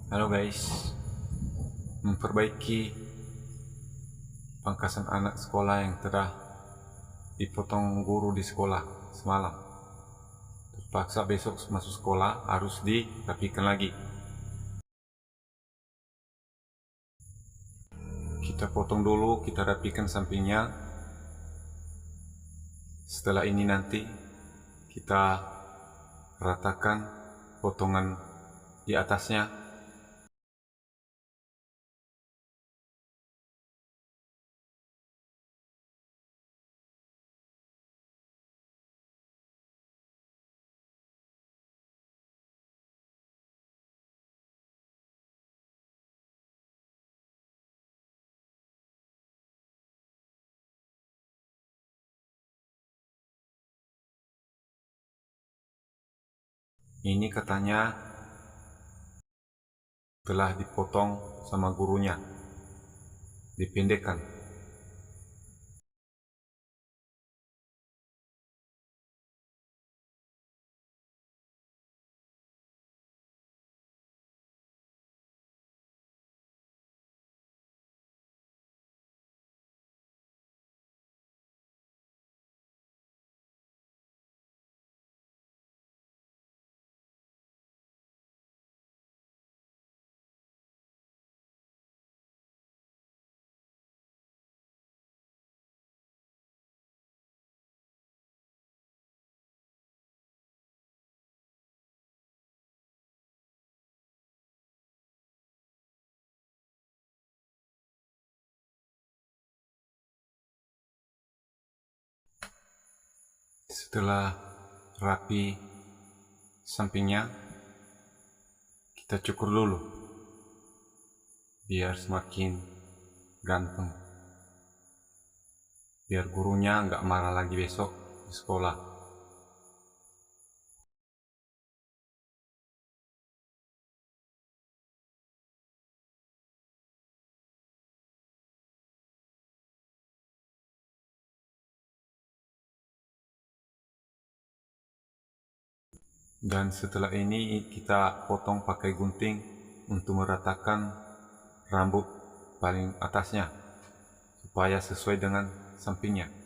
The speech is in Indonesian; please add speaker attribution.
Speaker 1: Halo guys, memperbaiki pangkasan anak sekolah yang telah dipotong guru di sekolah semalam. Terpaksa besok masuk sekolah harus dirapikan lagi. Kita potong dulu, kita rapikan sampingnya. Setelah ini nanti kita ratakan potongan di atasnya. Ini katanya telah dipotong sama gurunya, dipendekkan. Setelah rapi sampingnya, kita cukur dulu biar semakin ganteng, biar gurunya nggak marah lagi besok di sekolah. Dan setelah ini kita potong pakai gunting untuk meratakan rambut paling atasnya supaya sesuai dengan sampingnya.